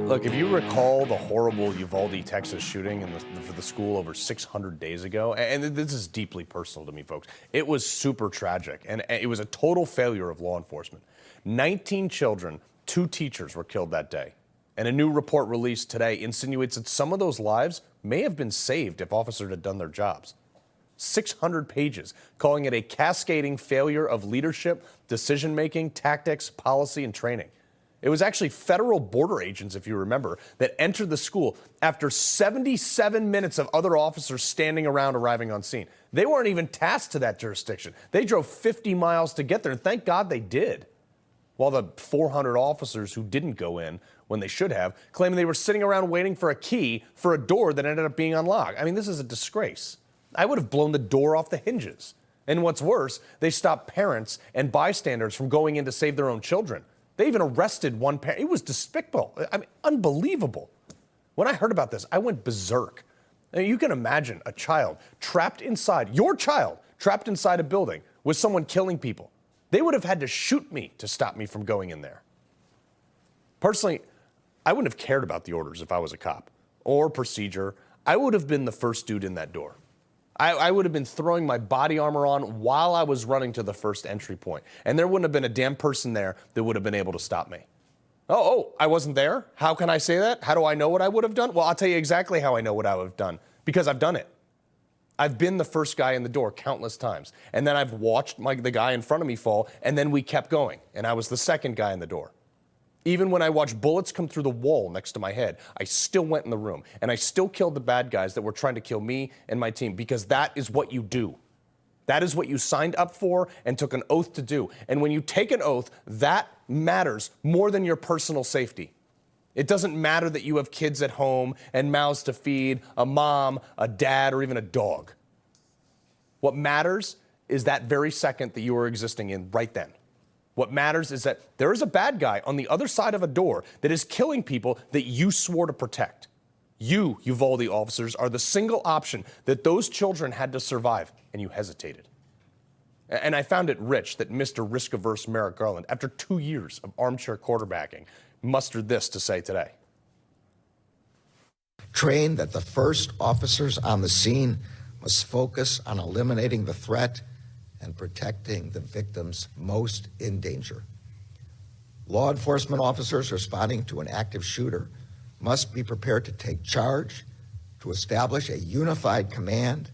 Look, if you recall the horrible Uvalde, Texas shooting for the school over 600 days ago, and this is deeply personal to me, folks, it was super tragic, and it was a total failure of law enforcement. 19 children, 2 teachers were killed that day. And a new report released today insinuates that some of those lives may have been saved if officers had done their jobs. 600 pages, calling it a cascading failure of leadership, decision-making, tactics, policy, and training. It was actually federal border agents, if you remember, that entered the school after 77 minutes of other officers standing around arriving on scene. They weren't even tasked to that jurisdiction. They drove 50 miles to get there, and thank God they did. While the 400 officers who didn't go in when they should have, claiming they were sitting around waiting for a key for a door that ended up being unlocked. I mean, this is a disgrace. I would have blown the door off the hinges. And what's worse, they stopped parents and bystanders from going in to save their own children. They even arrested one parent. It was despicable. I mean, unbelievable. When I heard about this, I went berserk. Now, you can imagine a child trapped inside, your child trapped inside a building with someone killing people. They would have had to shoot me to stop me from going in there. Personally, I wouldn't have cared about the orders if I was a cop or procedure. I would have been the first dude in that door. I would have been throwing my body armor on while I was running to the first entry point. And there wouldn't have been a damn person there that would have been able to stop me. Oh, I wasn't there? How can I say that? How do I know what I would have done? Well, I'll tell you exactly how I know what I would have done. Because I've done it. I've been the first guy in the door countless times. And then I've watched the guy in front of me fall, and then we kept going. And I was the second guy in the door. Even when I watched bullets come through the wall next to my head, I still went in the room. And I still killed the bad guys that were trying to kill me and my team, because that is what you do. That is what you signed up for and took an oath to do. And when you take an oath, that matters more than your personal safety. It doesn't matter that you have kids at home and mouths to feed, a mom, a dad, or even a dog. What matters is that very second that you are existing in right then. What matters is that there is a bad guy on the other side of a door that is killing people that you swore to protect. You, Uvalde officers, are the single option that those children had to survive, and you hesitated. And I found it rich that Mr. Risk-averse Merrick Garland, after 2 years of armchair quarterbacking, mustered this to say today. Train that the first officers on the scene must focus on eliminating the threat and protecting the victims most in danger. Law enforcement officers responding to an active shooter must be prepared to take charge, to establish a unified command,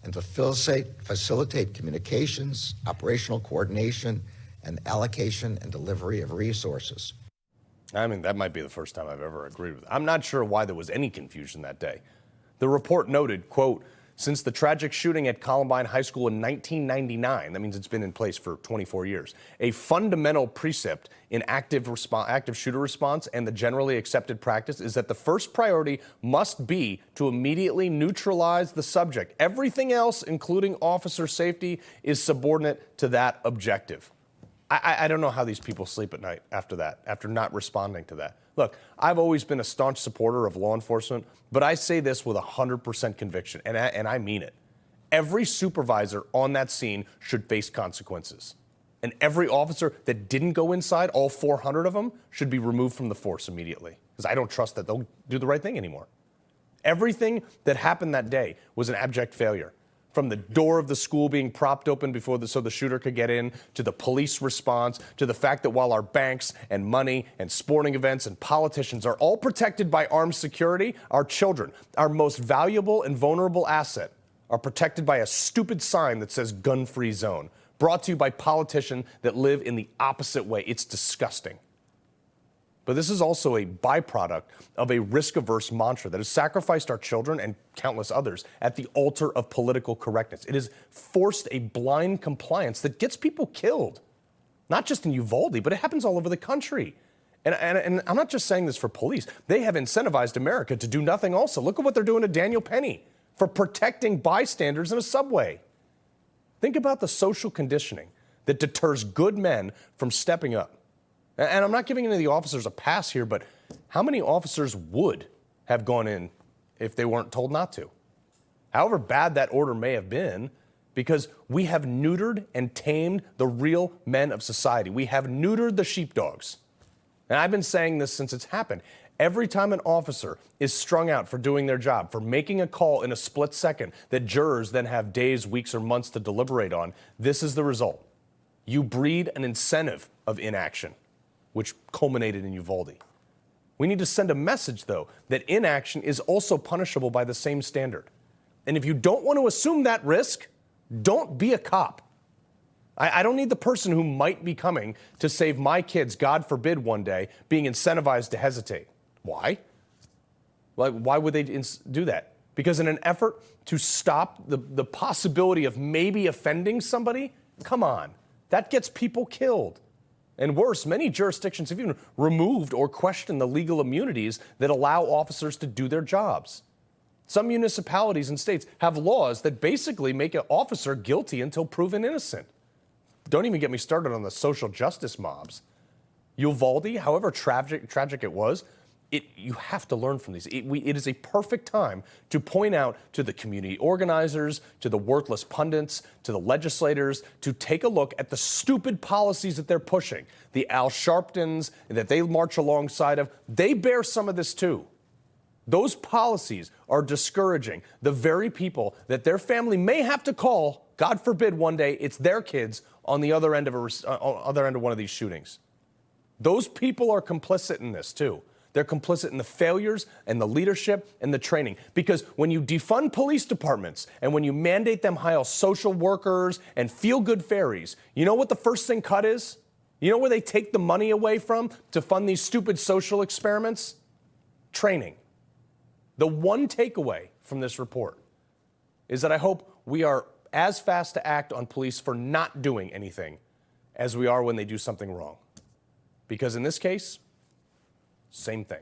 and to facilitate communications, operational coordination, and allocation and delivery of resources. I mean, that might be the first time I've ever agreed with it. I'm not sure why there was any confusion that day. The report noted, quote, since the tragic shooting at Columbine High School in 1999, that means it's been in place for 24 years, a fundamental precept in active shooter response and the generally accepted practice is that the first priority must be to immediately neutralize the subject. Everything else, including officer safety, is subordinate to that objective. I don't know how these people sleep at night after that, after not responding to that. Look, I've always been a staunch supporter of law enforcement, but I say this with 100% conviction, and I mean it. Every supervisor on that scene should face consequences. And every officer that didn't go inside, all 400 of them, should be removed from the force immediately, because I don't trust that they'll do the right thing anymore. Everything that happened that day was an abject failure. From the door of the school being propped open so the shooter could get in, to the police response, to the fact that while our banks and money and sporting events and politicians are all protected by armed security, our children, our most valuable and vulnerable asset, are protected by a stupid sign that says gun-free zone, brought to you by politicians that live in the opposite way. It's disgusting. But this is also a byproduct of a risk-averse mantra that has sacrificed our children and countless others at the altar of political correctness. It has forced a blind compliance that gets people killed, not just in Uvalde, but it happens all over the country. And I'm not just saying this for police. They have incentivized America to do nothing also. Look at what they're doing to Daniel Penny for protecting bystanders in a subway. Think about the social conditioning that deters good men from stepping up. And I'm not giving any of the officers a pass here, but how many officers would have gone in if they weren't told not to? However bad that order may have been, because we have neutered and tamed the real men of society. We have neutered the sheepdogs. And I've been saying this since it's happened. Every time an officer is strung out for doing their job, for making a call in a split second that jurors then have days, weeks, or months to deliberate on, this is the result. You breed an incentive of inaction, which culminated in Uvalde. We need to send a message, though, that inaction is also punishable by the same standard. And if you don't want to assume that risk, don't be a cop. I don't need the person who might be coming to save my kids, God forbid, one day, being incentivized to hesitate. Why? Why would they do that? Because in an effort to stop the possibility of maybe offending somebody, come on, that gets people killed. And worse, many jurisdictions have even removed or questioned the legal immunities that allow officers to do their jobs. Some municipalities and states have laws that basically make an officer guilty until proven innocent. Don't even get me started on the social justice mobs. Uvalde, however tragic it was, you have to learn from these. It is a perfect time to point out to the community organizers, to the worthless pundits, to the legislators, to take a look at the stupid policies that they're pushing. The Al Sharptons that they march alongside of, they bear some of this too. Those policies are discouraging the very people that their family may have to call, God forbid one day it's their kids on the other end of one of these shootings. Those people are complicit in this too. They're complicit in the failures and the leadership and the training. Because when you defund police departments and when you mandate them hire social workers and feel-good fairies, you know what the first thing cut is? You know where they take the money away from to fund these stupid social experiments? Training. The one takeaway from this report is that I hope we are as fast to act on police for not doing anything as we are when they do something wrong. Because in this case, same thing.